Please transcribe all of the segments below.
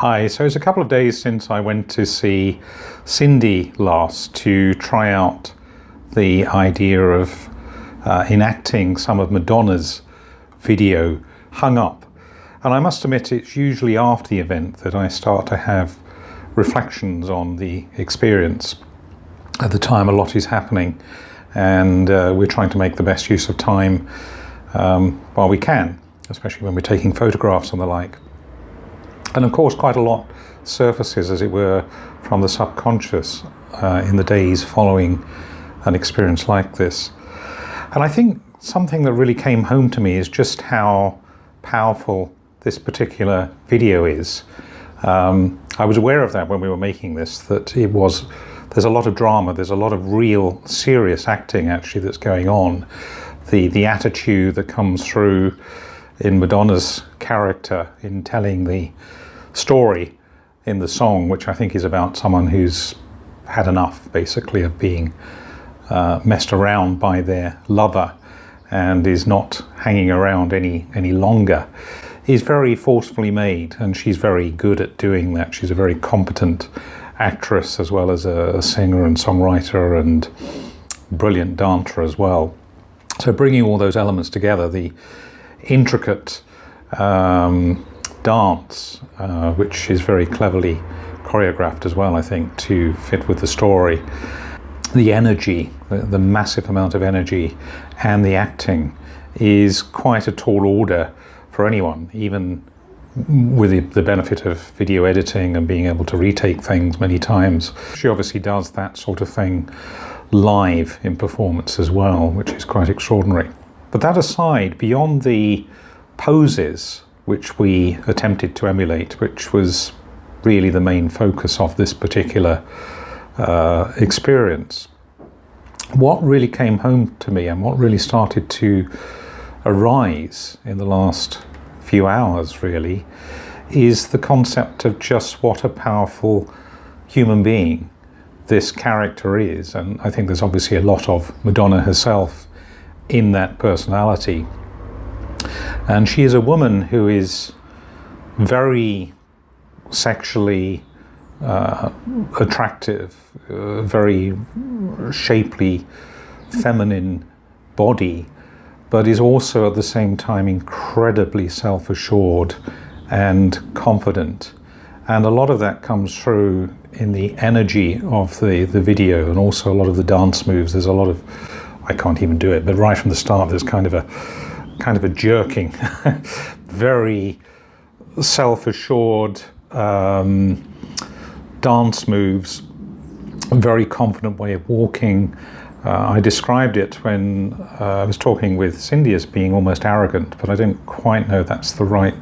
Hi, so it's a couple of days since I went to see Cindy last to try out the idea of enacting some of Madonna's video hung up. And I must admit it's usually after the event that I start to have reflections on the experience. At the time a lot is happening and we're trying to make the best use of time while we can, especially when we're taking photographs and the like. And of course quite a lot surfaces, as it were, from the subconscious in the days following an experience like this. And I think something that really came home to me is just how powerful this particular video is. I was aware of that when we were making this, that there's a lot of drama, there's a lot of real serious acting actually that's going on. The attitude that comes through in Madonna's character in telling the story in the song, which I think is about someone who's had enough basically of being messed around by their lover and is not hanging around any longer, is very forcefully made, and she's very good at doing that. She's a very competent actress as well as a singer and songwriter and brilliant dancer as well. So bringing all those elements together, the intricate dance, which is very cleverly choreographed as well, I think, to fit with the story. The energy, the massive amount of energy, and the acting is quite a tall order for anyone, even with the benefit of video editing and being able to retake things many times. She obviously does that sort of thing live in performance as well, which is quite extraordinary. But that aside, beyond the poses which we attempted to emulate, which was really the main focus of this particular experience, what really came home to me and what really started to arise in the last few hours really is the concept of just what a powerful human being this character is. And I think there's obviously a lot of Madonna herself in that personality. And she is a woman who is very sexually attractive, very shapely, feminine body, but is also at the same time incredibly self-assured and confident. And a lot of that comes through in the energy of the video, and also a lot of the dance moves. There's a lot of, I can't even do it, but right from the start there's kind of a jerking, very self-assured dance moves, a very confident way of walking. I described it when I was talking with Cindy as being almost arrogant, but I don't quite know that's the right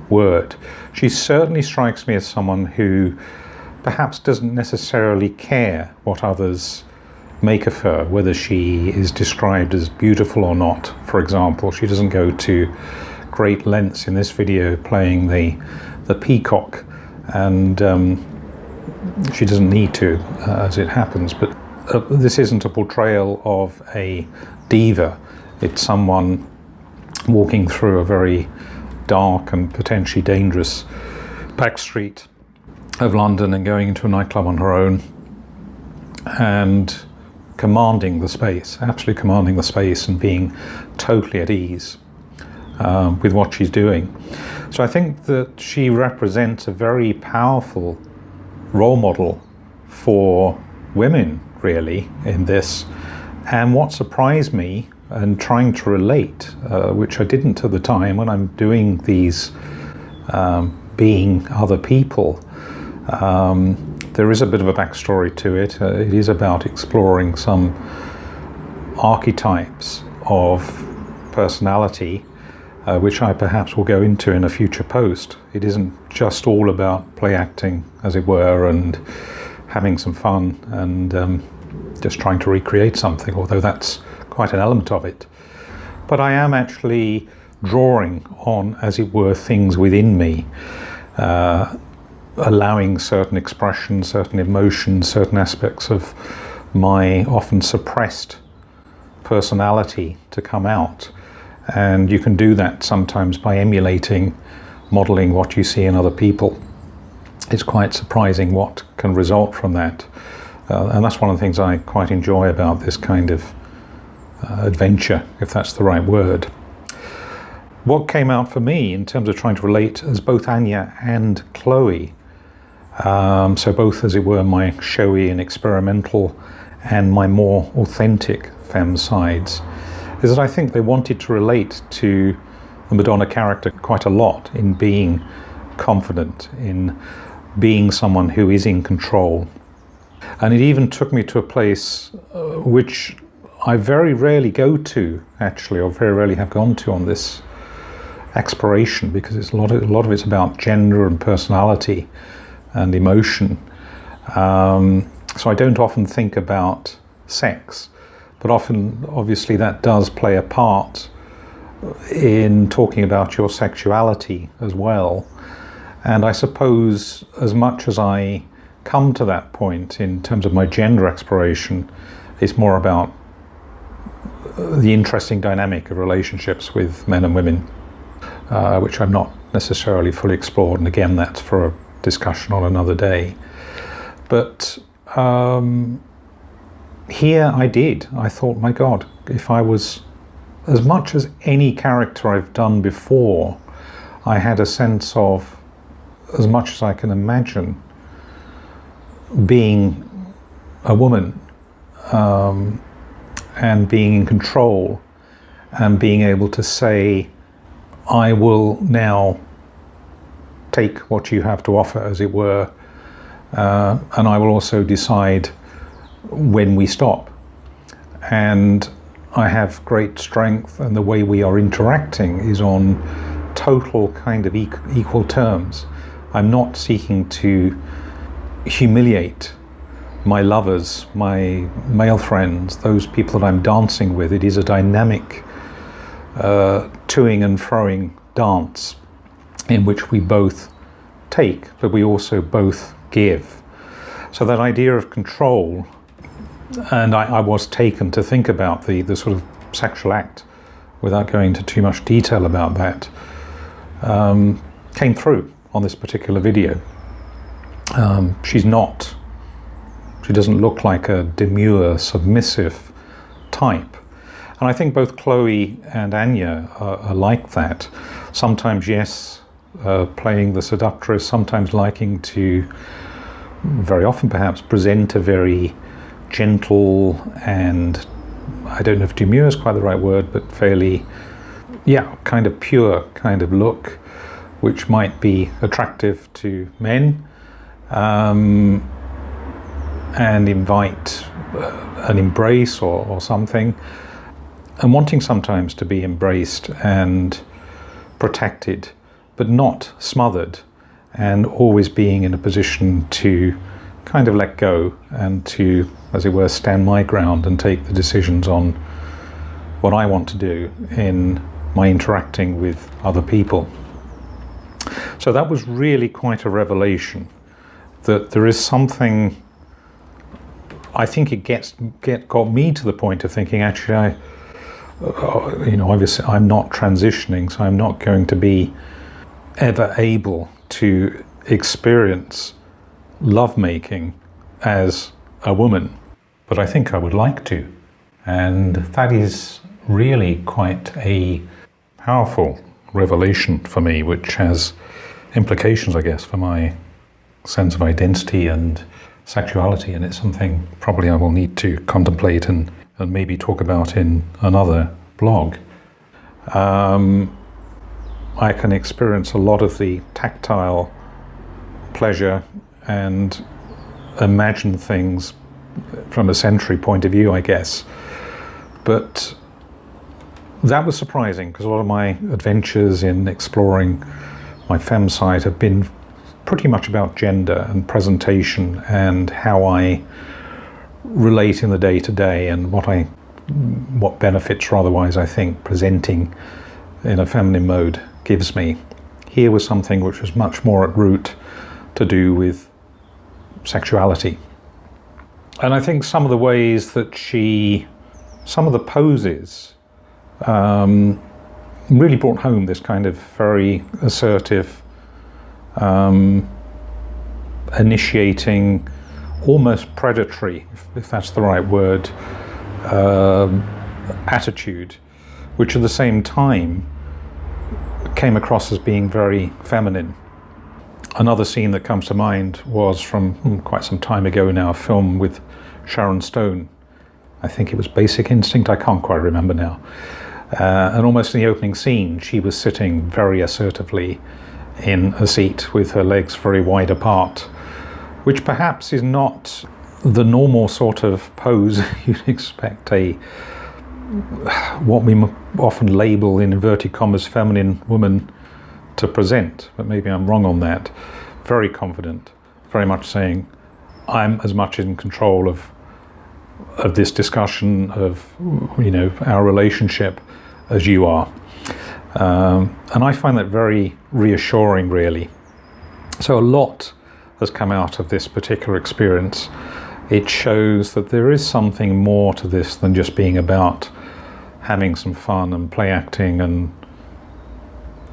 word. She certainly strikes me as someone who perhaps doesn't necessarily care what others make of her, whether she is described as beautiful or not. For example, she doesn't go to great lengths in this video playing the peacock, and she doesn't need to, as it happens. But this isn't a portrayal of a diva. It's someone walking through a very dark and potentially dangerous back street of London and going into a nightclub on her own and commanding the space, absolutely commanding the space, and being totally at ease with what she's doing. So I think that she represents a very powerful role model for women, really, in this. And what surprised me, and trying to relate, which I didn't at the time when I'm doing these being other people, there is a bit of a backstory to it. It is about exploring some archetypes of personality, which I perhaps will go into in a future post. It isn't just all about play acting, as it were, and having some fun and just trying to recreate something, although that's quite an element of it. But I am actually drawing on, as it were, things within me, allowing certain expressions, certain emotions, certain aspects of my often suppressed personality to come out. And you can do that sometimes by emulating, modeling what you see in other people. it's quite surprising what can result from that. And that's one of the things I quite enjoy about this kind of adventure, if that's the right word. What came out for me in terms of trying to relate as both Anya and Chloe, so both, as it were, my showy and experimental and my more authentic femme sides, is that I think they wanted to relate to the Madonna character quite a lot in being confident, in being someone who is in control. And it even took me to a place which I very rarely go to, actually, or very rarely have gone to on this exploration, because it's a lot of it's about gender and personality and emotion. So I don't often think about sex, but often, obviously, that does play a part in talking about your sexuality as well. And I suppose as much as I come to that point in terms of my gender exploration, it's more about the interesting dynamic of relationships with men and women, which I've not necessarily fully explored. And again, that's for a discussion on another day. But here I did. I thought, my God, if I was, as much as any character I've done before, I had a sense of, as much as I can imagine, being a woman and being in control and being able to say, I will now take what you have to offer, as it were, and I will also decide when we stop. And I have great strength, and the way we are interacting is on total kind of equal terms. I'm not seeking to humiliate my lovers, my male friends, those people that I'm dancing with. It is a dynamic toing and froing dance in which we both take, but we also both give. So that idea of control, and I was taken to think about the sort of sexual act, without going into too much detail about that, came through on this particular video. She doesn't look like a demure, submissive type. And I think both Chloe and Anya are like that. Sometimes, yes, playing the seductress, sometimes liking to, very often perhaps, present a very gentle and, I don't know if demure is quite the right word, but fairly, kind of pure kind of look, which might be attractive to men, and invite an embrace or something, and wanting sometimes to be embraced and protected, but not smothered, and always being in a position to kind of let go and to, as it were, stand my ground and take the decisions on what I want to do in my interacting with other people. So that was really quite a revelation, that there is something, I think it got me to the point of thinking, actually, obviously I'm not transitioning, so I'm not going to be ever able to experience lovemaking as a woman, but I think I would like to. And that is really quite a powerful revelation for me, which has implications, I guess, for my sense of identity and sexuality, and it's something probably I will need to contemplate and maybe talk about in another blog. I can experience a lot of the tactile pleasure and imagine things from a sensory point of view, I guess. But that was surprising, because a lot of my adventures in exploring my femme side have been pretty much about gender and presentation and how I relate in the day-to-day, and what benefits, or otherwise, I think presenting in a feminine mode gives me. Here was something which was much more at root to do with sexuality. And I think some of the ways that some of the poses really brought home this kind of very assertive, initiating, almost predatory, if that's the right word, attitude, which at the same time came across as being very feminine. Another scene that comes to mind was from quite some time ago now, a film with Sharon Stone. I think it was Basic Instinct, I can't quite remember now. And almost in the opening scene, she was sitting very assertively in a seat with her legs very wide apart, which perhaps is not the normal sort of pose you'd expect what we often label in inverted commas feminine woman to present, but maybe I'm wrong on that. Very confident, very much saying, I'm as much in control of this discussion, of our relationship, as you are. And I find that very reassuring, really. So a lot has come out of this particular experience. It shows that there is something more to this than just being about having some fun and play acting and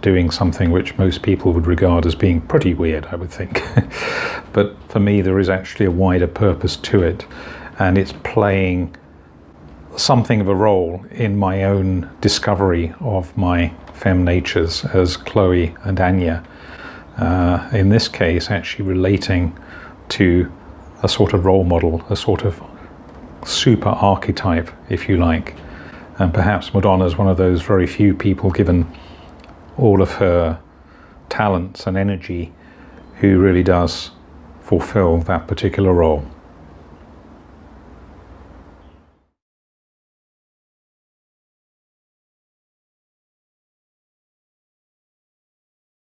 doing something which most people would regard as being pretty weird, I would think. But for me, there is actually a wider purpose to it, and it's playing something of a role in my own discovery of my femme natures as Chloe and Anya. In this case, actually relating to a sort of role model, a sort of super archetype, if you like. And perhaps Madonna is one of those very few people, given all of her talents and energy, who really does fulfill that particular role.